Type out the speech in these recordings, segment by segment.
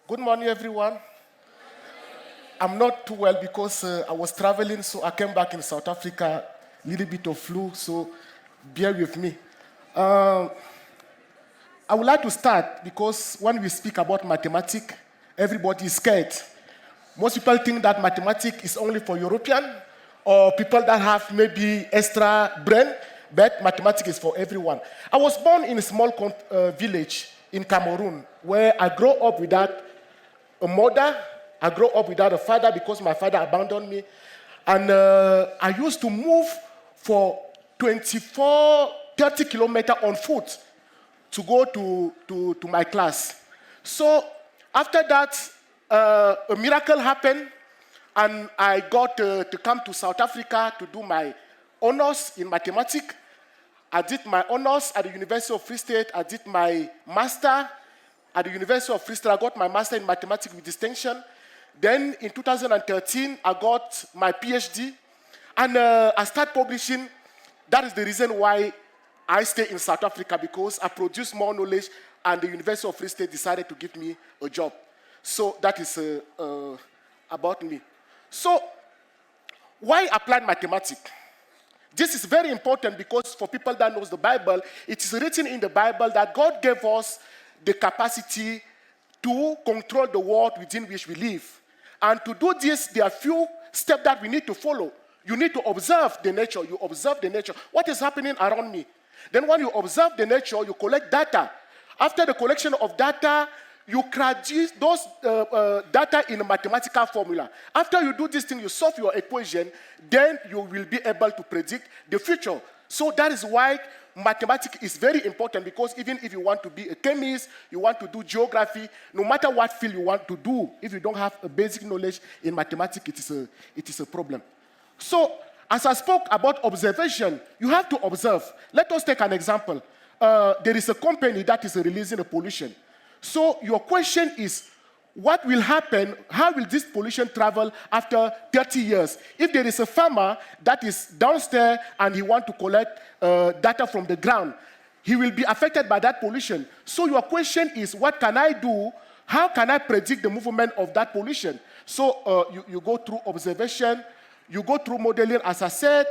Good morning, everyone. I'm not too well because I was traveling, so I came back in South Africa, little bit of flu, so bear with me. Uh, I would like to start because when we speak about mathematics, everybody is scared. Most people think that mathematics is only for European or people that have maybe extra brain, but mathematics is for everyone. I was born in a small village in Cameroon where I grew up without a mother. I grew up without a father because my father abandoned me. And I used to move for 24, 30 kilometers on foot to go to my class. So after that, a miracle happened, and I got to come to South Africa to do my honors in mathematics. I did my honors at the University of Free State. I did my master at the University of Free State. I got my master in mathematics with distinction. Then in 2013, I got my PhD, and I started publishing. That is the reason why I stay in South Africa, because I produce more knowledge, and the University of Free State decided to give me a job. So that is about me. So why applied mathematics? This is very important because for people that knows the Bible, it is written in the Bible that God gave us the capacity to control the world within which we live. And to do this, there are few steps that we need to follow. You need to observe the nature. You observe the nature. What is happening around me? Then when you observe the nature, you collect data. After the collection of data, you traduce those data in a mathematical formula. After you do this thing, you solve your equation, then you will be able to predict the future. So that is why mathematics is very important, because even if you want to be a chemist, you want to do geography, no matter what field you want to do, if you don't have a basic knowledge in mathematics, it is a problem. So, as I spoke about observation, you have to observe. Let us take an example. There is a company that is releasing a pollution. So your question is, what will happen? How will this pollution travel after 30 years? If there is a farmer that is downstairs and he wants to collect data from the ground, he will be affected by that pollution. So your question is, what can I do? How can I predict the movement of that pollution? So you go through observation, you go through modeling, as I said,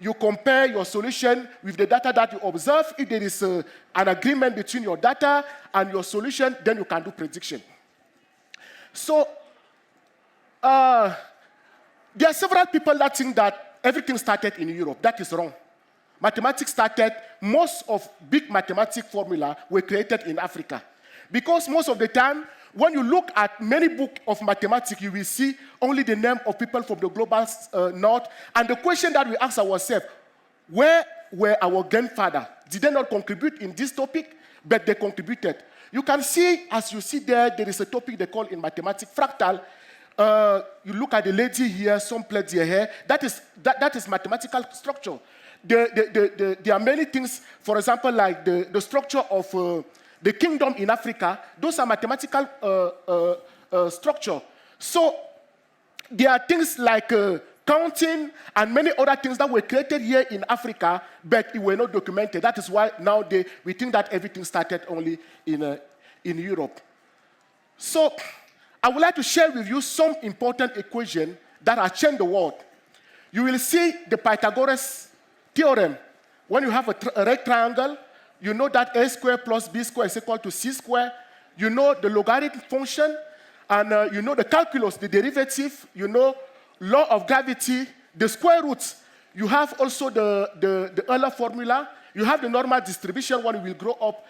you compare your solution with the data that you observe. If there is an agreement between your data and your solution, then you can do prediction. So there are several people that think that everything started in Europe. That is wrong. Mathematics started, most of big mathematics formula were created in Africa. Because most of the time, when you look at many books of mathematics, you will see only the name of people from the global north. And the question that we ask ourselves, where were our grandfathers? Did they not contribute in this topic? But they contributed. You can see, as you see there is a topic they call in mathematics fractal. You look at the lady here, some plait their hair. That is mathematical structure. There are many things, for example, like the structure of the kingdom in Africa. Those are mathematical structure. So there are things like counting and many other things that were created here in Africa, but it were not documented. That is why now we think that everything started only in Europe. So I would like to share with you some important equations that have changed the world. You will see the Pythagoras theorem. When you have a right triangle, you know that a squared plus b squared is equal to c squared. You know the logarithm function, and you know the calculus, the derivative. You know law of gravity, the square roots. You have also the Euler formula. You have the normal distribution. When you will grow up,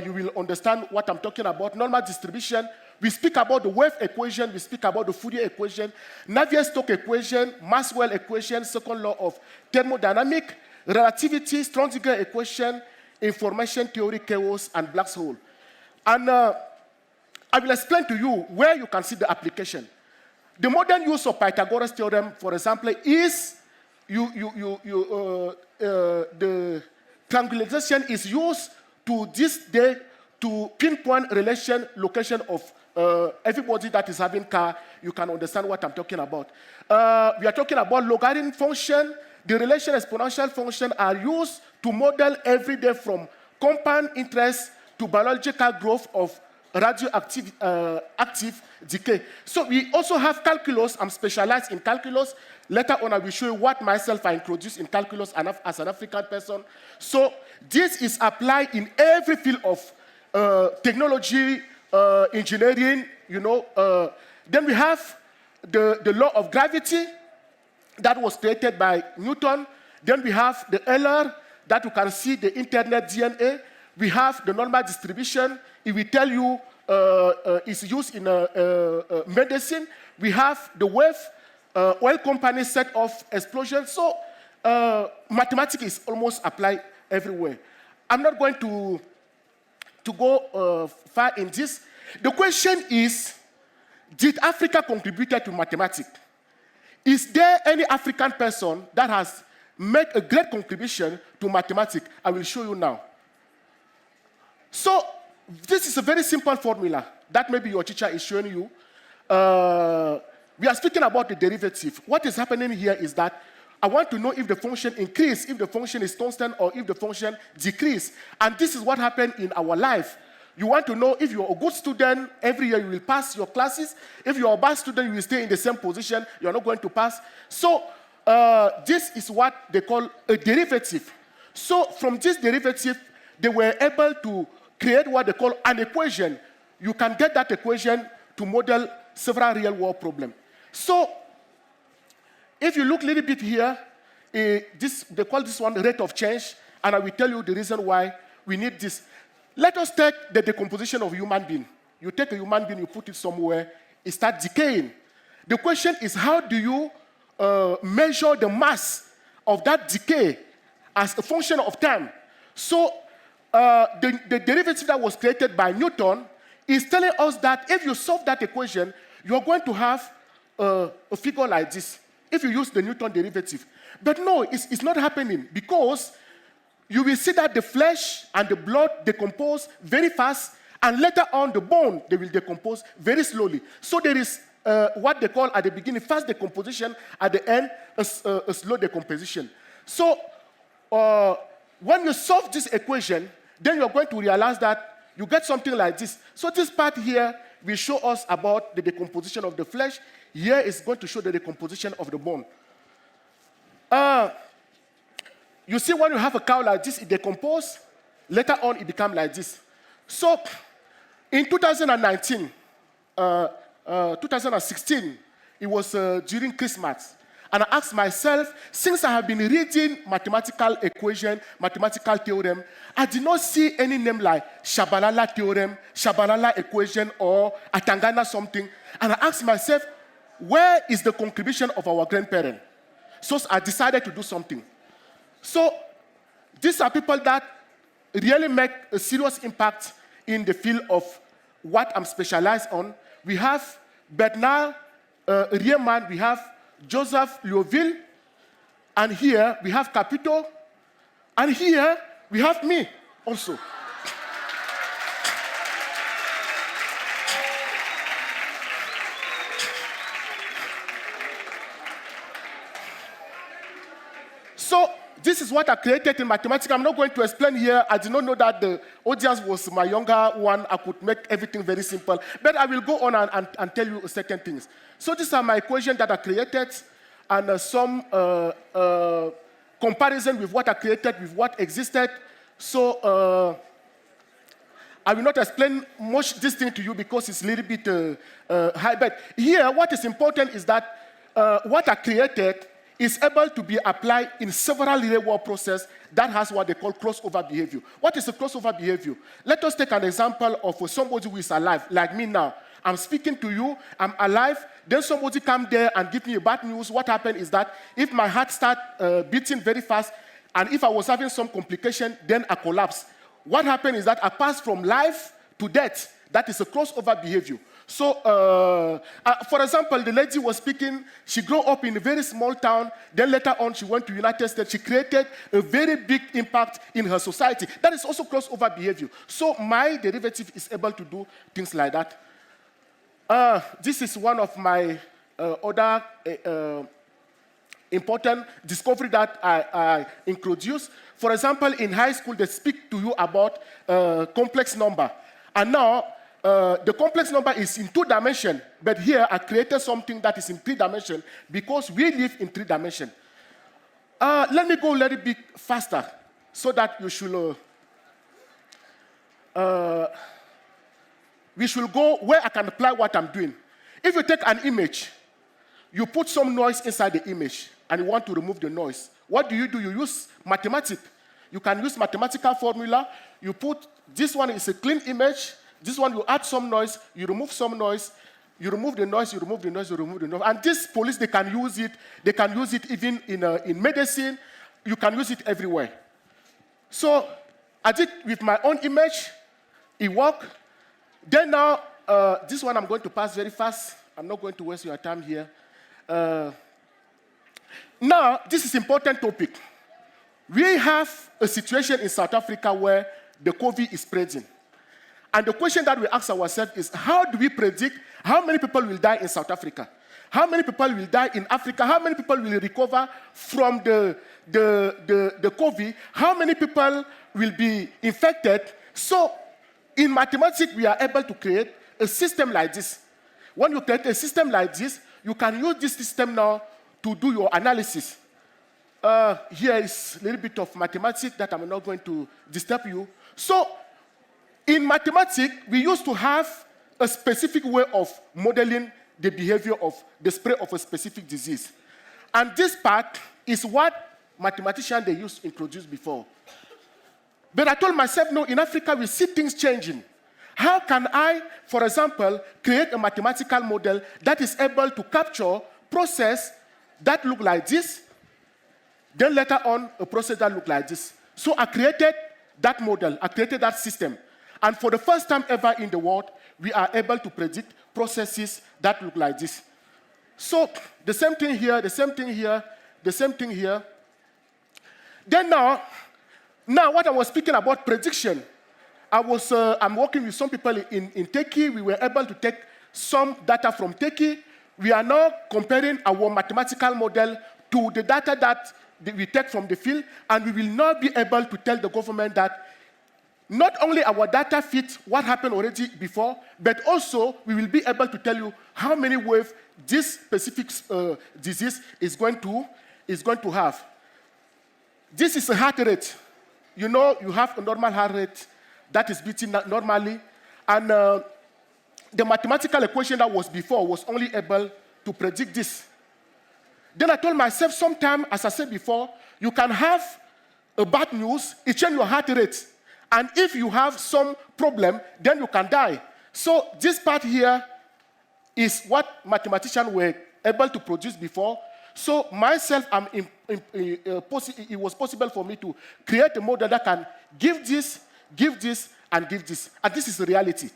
you will understand what I'm talking about. Normal distribution. We speak about the wave equation. We speak about the Fourier equation, Navier-Stokes equation, Maxwell equation, second law of thermodynamics, relativity, Schrödinger equation, information theory, chaos, and black hole. And I will explain to you where you can see the application. The modern use of Pythagoras theorem, for example, is the triangulation is used to this day to pinpoint location of everybody that is having car. You can understand what I'm talking about. We are talking about logarithm function. The relation exponential function are used to model every day from compound interest to biological growth of radioactive active decay. So we also have calculus. I'm specialized in calculus. Later on, I will show you what myself I introduced in calculus as an African person. So this is applied in every field of technology, engineering, you know. Then we have the law of gravity that was created by Newton. Then we have the LR that you can see, the internet DNA. We have the normal distribution. It will tell you it's used in medicine. We have the wave, oil company set off explosion. So mathematics is almost applied everywhere. I'm not going to go far in this. The question is, did Africa contribute to mathematics? Is there any African person that has made a great contribution to mathematics? I will show you now. So this is a very simple formula that maybe your teacher is showing you. We are speaking about the derivative. What is happening here is that I want to know if the function increase, if the function is constant, or if the function decrease. And this is what happened in our life. You want to know if you're a good student, every year you will pass your classes. If you're a bad student, you will stay in the same position. You're not going to pass. So this is what they call a derivative. So from this derivative, they were able to create what they call an equation. You can get that equation to model several real-world problems. So if you look a little bit here, they call this one rate of change, and I will tell you the reason why we need this. Let us take the decomposition of a human being. You take a human being, you put it somewhere, it starts decaying. The question is, how do you measure the mass of that decay as a function of time? So the derivative that was created by Newton is telling us that if you solve that equation, you're going to have a figure like this, if you use the Newton derivative. But no, it's not happening, because you will see that the flesh and the blood decompose very fast, and later on the bone, they will decompose very slowly. So there is what they call at the beginning fast decomposition, at the end a slow decomposition. So when you solve this equation, then you're going to realize that you get something like this. So this part here will show us about the decomposition of the flesh. Here is going to show the decomposition of the bone. You see, when you have a cow like this, it decomposes. Later on, it becomes like this. So in 2019, 2016, it was during Christmas. And I asked myself, since I have been reading mathematical equation, mathematical theorem, I did not see any name like Shabalala theorem, Shabalala equation, or Atangana something. And I asked myself, where is the contribution of our grandparents? So I decided to do something. So these are people that really make a serious impact in the field of what I'm specialized on. We have Bernard Riemann, we have Joseph Liouville, and here we have Capito, and here we have me also. So this is what I created in mathematics. I'm not going to explain here. I did not know that the audience was my younger one. I could make everything very simple. But I will go on and tell you certain things. So these are my equations that I created, and some comparison with what I created with what existed. So I will not explain much this thing to you because it's a little bit high. But here, what is important is that what I created is able to be applied in several real-world processes that has what they call crossover behavior. What is a crossover behavior? Let us take an example of somebody who is alive, like me now. I'm speaking to you, I'm alive, then somebody come there and give me a bad news. What happened is that if my heart starts beating very fast, and if I was having some complication, then I collapse. What happened is that I pass from life to death. That is a crossover behavior. So, for example, the lady was speaking, she grew up in a very small town, then later on she went to the United States, she created a very big impact in her society. That is also crossover behavior. So my derivative is able to do things like that. This is one of my other important discovery that I introduced. For example, in high school, they speak to you about complex number. And now, the complex number is in 2 dimensions, but here I created something that is in 3 dimensions because we live in 3 dimensions. Let me go a little bit faster so that you should, we should go where I can apply what I'm doing. If you take an image, you put some noise inside the image and you want to remove the noise. What do? You use mathematics. You can use mathematical formula. You put, this one is a clean image. This one, you add some noise, you remove some noise, you remove the noise, you remove the noise, you remove the noise. And this police, they can use it. They can use it even in medicine. You can use it everywhere. So I did with my own image. It worked. Then now, this one I'm going to pass very fast. I'm not going to waste your time here. Now, this is an important topic. We have a situation in South Africa where the COVID is spreading. And the question that we ask ourselves is, how do we predict how many people will die in South Africa? How many people will die in Africa? How many people will recover from the COVID? How many people will be infected? So in mathematics, we are able to create a system like this. When you create a system like this, you can use this system now to do your analysis. Here is a little bit of mathematics that I'm not going to disturb you. So in mathematics, we used to have a specific way of modeling the behavior of the spread of a specific disease. And this part is what mathematicians they used to introduce before. But I told myself, no, in Africa, we see things changing. How can I, for example, create a mathematical model that is able to capture process that look like this, then later on, a process that look like this. So I created that model, I created that system. And for the first time ever in the world, we are able to predict processes that look like this. So the same thing here, the same thing here, the same thing here. Then now what I was speaking about prediction, I'm working with some people in Turkey. We were able to take some data from Turkey. We are now comparing our mathematical model to the data that we take from the field, and we will now be able to tell the government that not only our data fits what happened already before, but also we will be able to tell you how many waves this specific disease is going to have. This is a heart rate. You know, you have a normal heart rate that is beating normally, and the mathematical equation that was before was only able to predict this. Then I told myself, sometime, as I said before, you can have a bad news, it changes your heart rate. And if you have some problem, then you can die. So this part here is what mathematicians were able to produce before. So myself, it was possible for me to create a model that can give this, and give this. And this is the reality.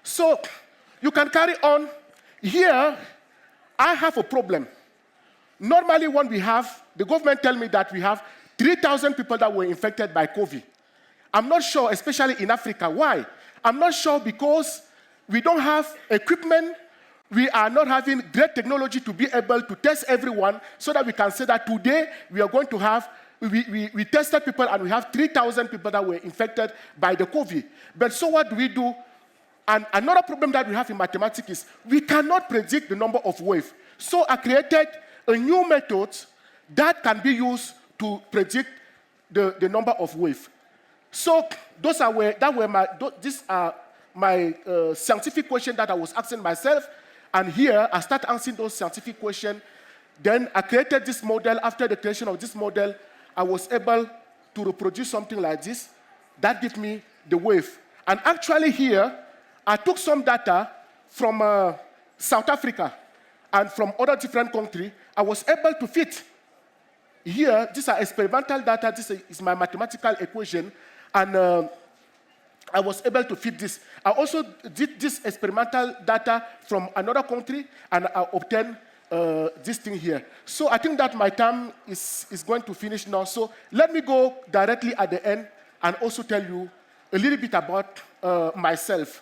So you can carry on. Here, I have a problem. Normally when the government tell me that we have 3,000 people that were infected by COVID. I'm not sure, especially in Africa. Why? I'm not sure because we don't have equipment. We are not having great technology to be able to test everyone so that we can say that today we are going to have, we tested people and we have 3,000 people that were infected by the COVID. But so what do we do? And another problem that we have in mathematics is we cannot predict the number of waves. So I created a new method that can be used to predict the number of waves. So these are my scientific questions that I was asking myself. And here, I start answering those scientific questions. Then I created this model. After the creation of this model, I was able to reproduce something like this. That gives me the wave. And actually here, I took some data from South Africa and from other different countries. I was able to fit. Here, these are experimental data. This is my mathematical equation. And I was able to fit this. I also did this experimental data from another country, and I obtained this thing here. So I think that my time is going to finish now. So let me go directly at the end and also tell you a little bit about myself.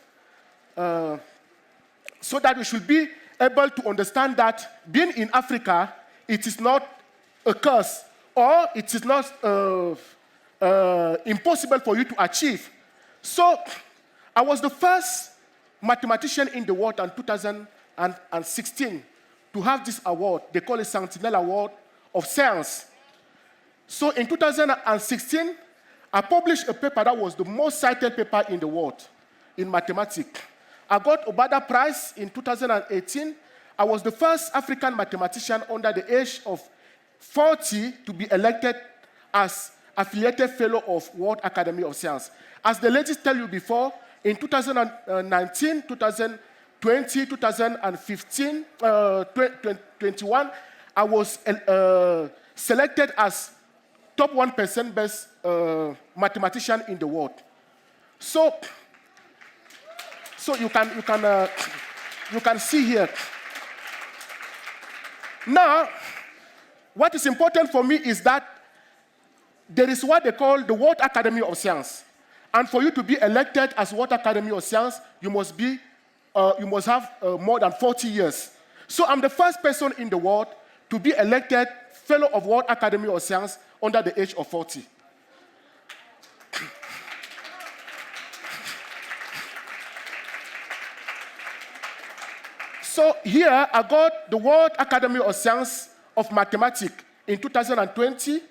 So that you should be able to understand that being in Africa, it is not a curse, or it is not impossible for you to achieve. So I was the first mathematician in the world in 2016 to have this award. They call it Sentinel Award of Science. So in 2016, I published a paper that was the most cited paper in the world in mathematics. I got Obada Prize in 2018. I was the first African mathematician under the age of 40 to be elected as affiliated fellow of World Academy of Science. As the ladies tell you before, in 2019, 2020, 2015, 2021, I was selected as top 1% best mathematician in the world. So you can see here. Now, what is important for me is that there is what they call the World Academy of Science. And for you to be elected as World Academy of Science, you must have more than 40 years. So I'm the first person in the world to be elected Fellow of World Academy of Science under the age of 40. So here I got the World Academy of Science of Mathematics in 2020,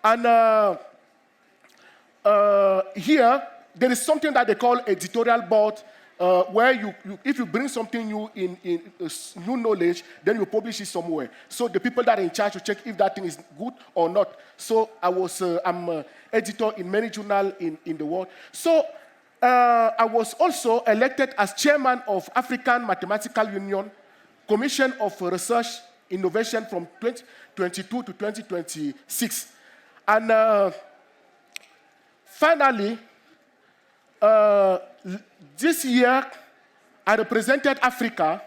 and here there is something that they call editorial board, where if you bring something new in new knowledge, then you publish it somewhere. So the people that are in charge to check if that thing is good or not. So I'm an editor in many journals in the world. So I was also elected as chairman of African Mathematical Union Commission of Research Innovation from 2022 to 2026. And finally, this year, I represented Africa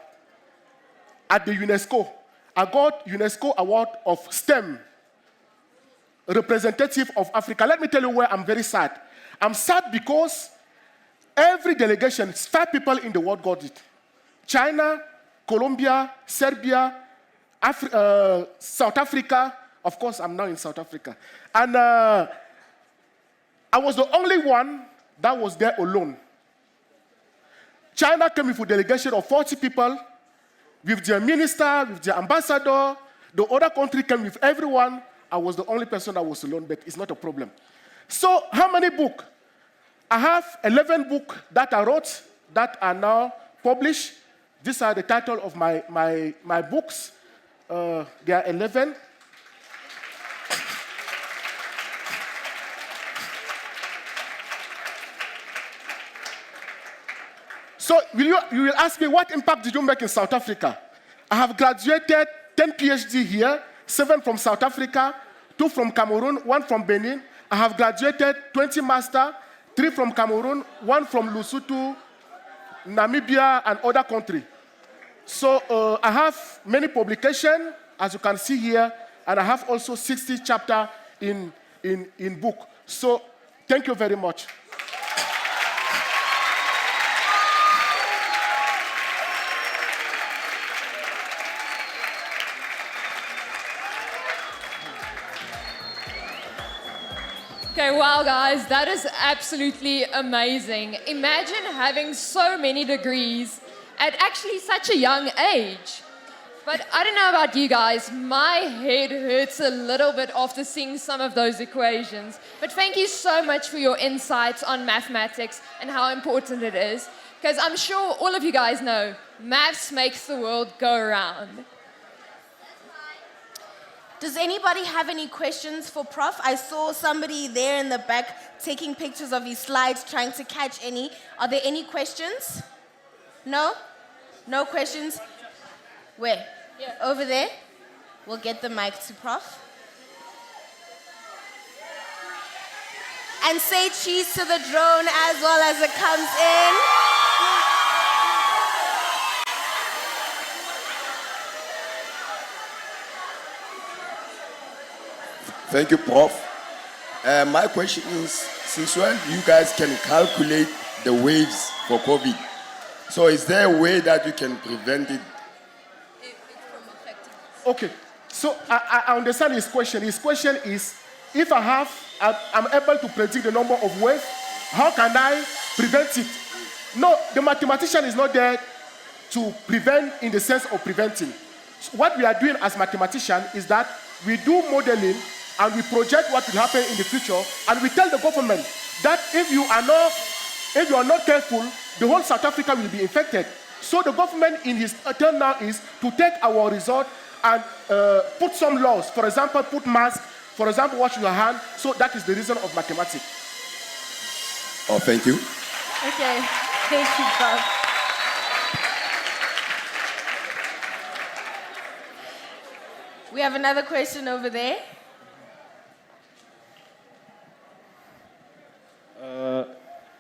at the UNESCO. I got UNESCO Award of STEM, representative of Africa. Let me tell you where I'm very sad. I'm sad because every delegation, 5 people in the world got it. China, Colombia, Serbia, South Africa. Of course, I'm now in South Africa. And I was the only one that was there alone. China came with a delegation of 40 people, with their minister, with their ambassador. The other country came with everyone. I was the only person that was alone, but it's not a problem. So how many books? I have 11 books that I wrote that are now published. These are the title of my books. There are 11. So you will ask me, what impact did you make in South Africa? I have graduated 10 PhD here, 7 from South Africa, 2 from Cameroon, 1 from Benin. I have graduated 20 master, 3 from Cameroon, 1 from Lesotho, Namibia, and other countries. So I have many publications, as you can see here, and I have also 60 chapters in book. So thank you very much. Okay, wow, guys, that is absolutely amazing. Imagine having so many degrees at actually such a young age. But I don't know about you guys, my head hurts a little bit after seeing some of those equations. But thank you so much for your insights on mathematics and how important it is. Because I'm sure all of you guys know, maths makes the world go around. Does anybody have any questions for Prof? I saw somebody there in the back taking pictures of his slides, trying to catch any. Are there any questions? No? No questions? Where? Yeah. Over there? We'll get the mic to Prof. And say cheese to the drone as well as it comes in. Thank you, Prof. My question is, since when you guys can calculate the waves for COVID? So is there a way that you can prevent it? Okay, so I understand his question. His question is, if I'm able to predict the number of waves, how can I prevent it? No, the mathematician is not there to prevent in the sense of preventing. So what we are doing as mathematicians is that we do modeling and we project what will happen in the future, and we tell the government that if you are not careful, the whole South Africa will be infected. So the government in his turn now is to take our result and put some laws. For example, put masks. For example, wash your hand. So that is the reason of mathematics. Oh, thank you. Okay, thank you, Prof. We have another question over there.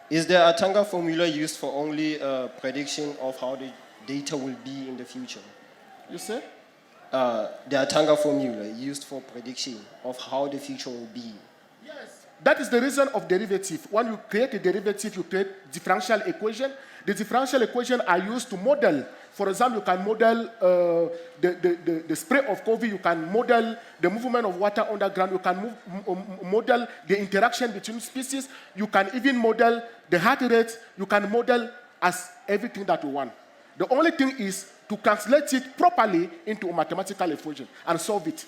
Is the Atangana formula used for only prediction of how the data will be in the future? You say? The Atangana formula used for prediction of how the future will be. Yes. That is the reason of derivative. When you create a derivative, you create differential equation. The differential equation are used to model. For example, you can model the spray of COVID. You can model the movement of water underground. You can model the interaction between species. You can even model the heart rate. You can model as everything that you want. The only thing is to translate it properly into a mathematical equation and solve it.